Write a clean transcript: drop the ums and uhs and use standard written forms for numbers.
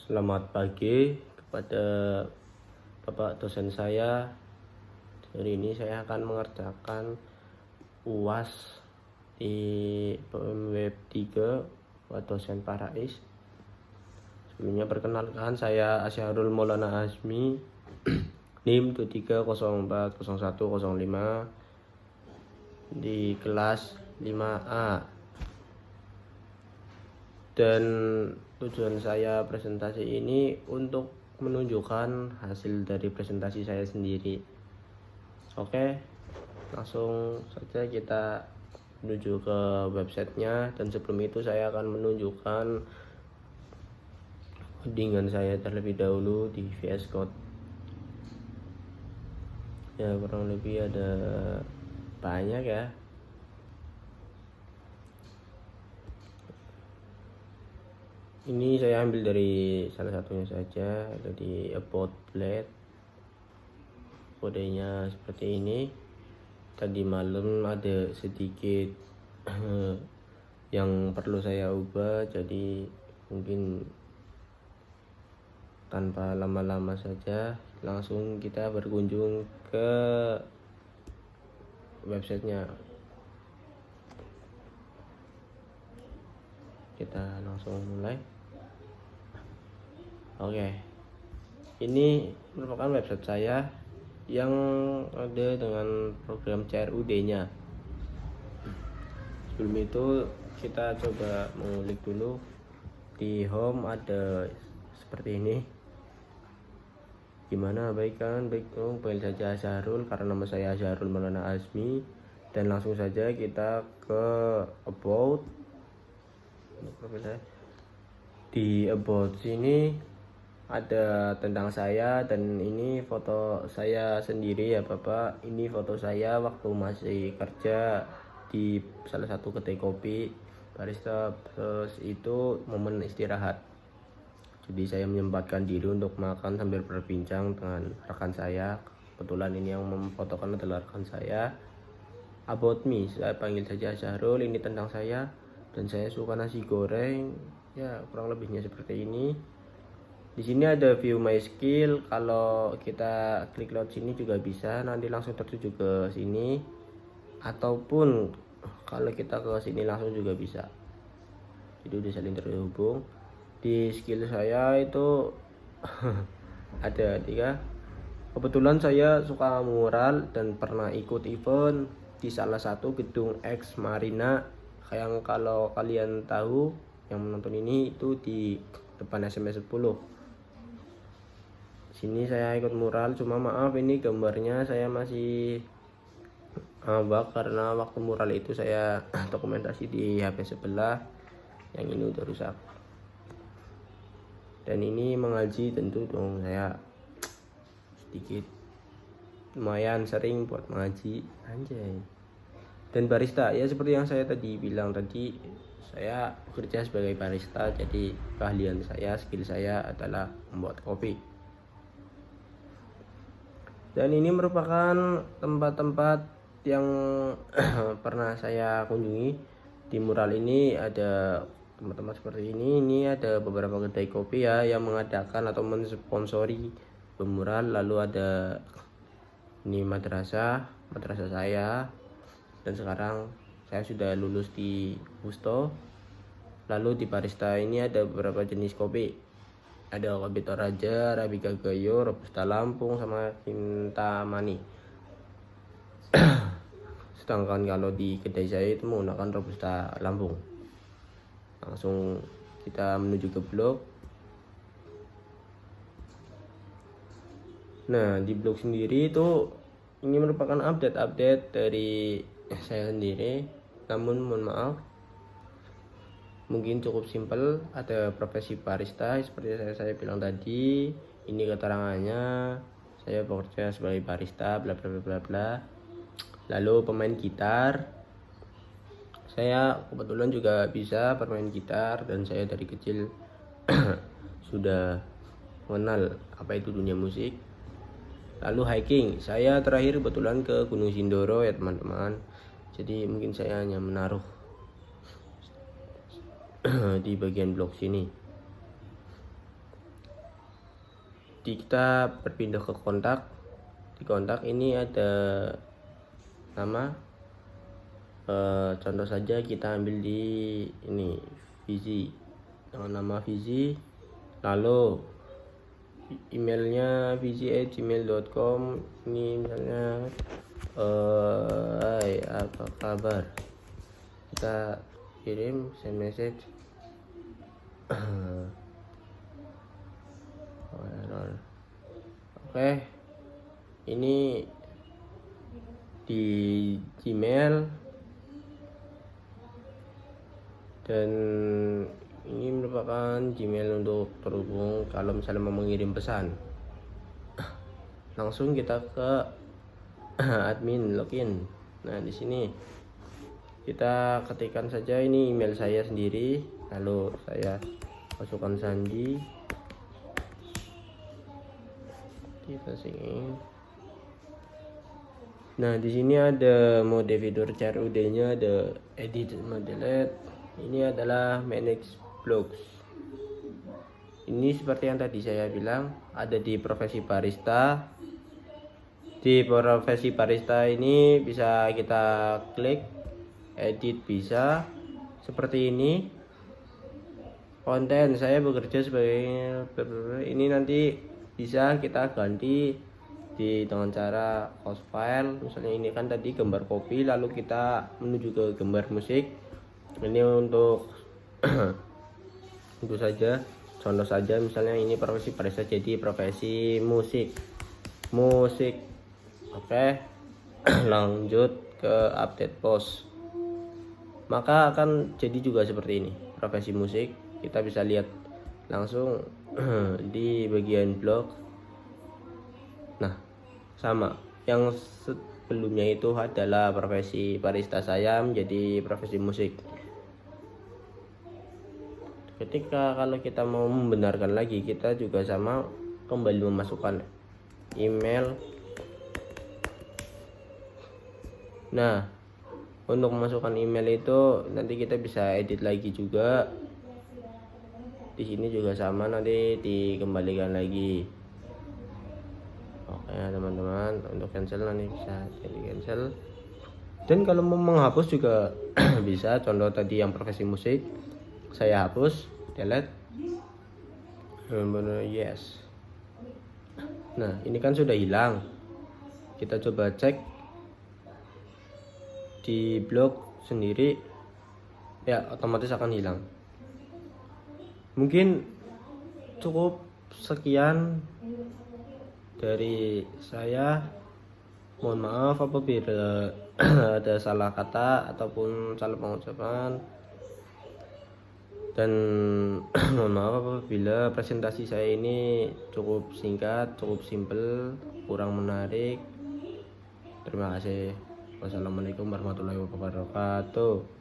Selamat pagi kepada Bapak dosen saya. Hari ini saya akan mengerjakan UAS di Web 3 buat dosen Parais. Sebelumnya perkenalkan, saya Asyarul Maulana Azmi, NIM 23040105 di kelas 5A. Dan tujuan saya presentasi ini untuk menunjukkan hasil dari presentasi saya sendiri. Oke, langsung saja kita menuju ke websitenya. Dan sebelum itu saya akan menunjukkan codingan saya terlebih dahulu di VS Code. Ya, kurang lebih ada banyak ya. Ini saya ambil dari salah satunya saja, ada di About Blade. Kodenya seperti ini. Tadi malam ada sedikit yang perlu saya ubah, jadi mungkin tanpa lama-lama saja langsung kita berkunjung ke websitenya. Kita langsung mulai. Oke, ini merupakan website saya yang ada dengan program CRUD-nya. Sebelum itu kita coba mengulik dulu. Di home ada seperti ini. Gimana, baik kan? Baik, panggil saja Asyarul karena nama saya Asyarul Maulana Azmi. Dan langsung saja kita ke About. Di About sini ada tentang saya, dan ini foto saya sendiri ya Bapak. Ini foto saya waktu masih kerja di salah satu kedai kopi barista. Terus itu momen istirahat, jadi saya menyempatkan diri untuk makan sambil berbincang dengan rekan saya. Kebetulan ini yang memfotokan adalah rekan saya. About me, saya panggil saja Syahrul. Ini tentang saya, dan saya suka nasi goreng. Ya, kurang lebihnya seperti ini. Di sini ada view my skill. Kalau kita klik load sini juga bisa, nanti langsung tertuju ke sini, ataupun kalau kita ke sini langsung juga bisa. Jadi udah saling terhubung. Di skill saya itu ada 3. Kebetulan saya suka mural dan pernah ikut event di salah satu gedung X Marina. Yang kalau kalian tahu yang menonton ini, itu di depan SMS 10. Sini saya ikut mural, cuma maaf ini gambarnya saya masih awak karena waktu mural itu saya dokumentasi di HP sebelah, yang ini udah rusak. Dan ini mengaji, tentu dong saya sedikit lumayan sering buat mengaji, anjay. Dan barista, ya seperti yang saya tadi bilang tadi, saya bekerja sebagai barista. Jadi keahlian saya, skill saya adalah membuat kopi. Dan ini merupakan tempat-tempat yang pernah saya kunjungi. Di mural ini ada tempat-tempat seperti ini. Ini ada beberapa kedai kopi ya yang mengadakan atau mensponsori pemural. Lalu ada ini madrasah saya. Dan sekarang saya sudah lulus di Gusto. Lalu di barista ini ada beberapa jenis kopi. Ada kopi Toraja, Arabica Gayo, Robusta Lampung, sama Kintamani. Sedangkan kalau di kedai saya itu menggunakan Robusta Lampung. Langsung kita menuju ke blog. Nah, di blog sendiri itu ini merupakan update dari saya sendiri. Namun mohon maaf, mungkin cukup simpel. Ada profesi barista seperti saya bilang tadi. Ini keterangannya, saya bekerja sebagai barista, bla bla bla bla. Lalu pemain gitar, saya kebetulan juga bisa bermain gitar, dan saya dari kecil sudah mengenal apa itu dunia musik. Lalu hiking, saya terakhir kebetulan ke Gunung Sindoro ya teman-teman. Jadi mungkin saya hanya menaruh di bagian blog sini. kita berpindah ke kontak. Di kontak ini ada nama, contoh saja kita ambil di ini Vizi, dengan nama Vizi, lalu emailnya vizi@gmail.com. Ini misalnya hai apa kabar, kita kirim send message. Oke, ini di Gmail, dan ini merupakan Gmail untuk terhubung kalau misalnya mau mengirim pesan. Langsung kita ke admin login. Nah, di sini kita ketikkan saja ini email saya sendiri, lalu saya masukkan sandi, kita sini. Nah, di sini ada mode fitur CRUD-nya, ada edit sama delete. Ini adalah manage blogs. Ini seperti yang tadi saya bilang, ada di profesi barista. Di profesi barista ini bisa kita klik edit, bisa seperti ini. Konten saya bekerja sebagai ini, nanti bisa kita ganti dengan cara host file. Misalnya ini kan tadi gambar kopi, lalu kita menuju ke gambar musik. Ini untuk itu saja, contoh saja. Misalnya ini profesi barista jadi profesi musik. Oke. Lanjut ke update post, maka akan jadi juga seperti ini, profesi musik. Kita bisa lihat langsung di bagian blog. Nah, sama yang sebelumnya itu adalah profesi barista, saya menjadi profesi musik. Ketika kalau kita mau membenarkan lagi, kita juga sama kembali memasukkan email. Nah, untuk memasukkan email itu nanti kita bisa edit lagi juga. Di sini juga sama, nanti dikembalikan lagi. Oke teman-teman, untuk cancel nanti bisa jadi cancel. Dan kalau mau menghapus juga bisa. Contoh tadi yang profesi musik, saya hapus, delete. Yes. Nah, ini kan sudah hilang. Kita coba cek di blog sendiri, ya otomatis akan hilang. Mungkin cukup sekian dari saya. Mohon maaf apabila ada salah kata ataupun salah pengucapan, dan mohon maaf apabila presentasi saya ini cukup singkat, cukup simpel, kurang menarik. Terima kasih. Wassalamualaikum warahmatullahi wabarakatuh.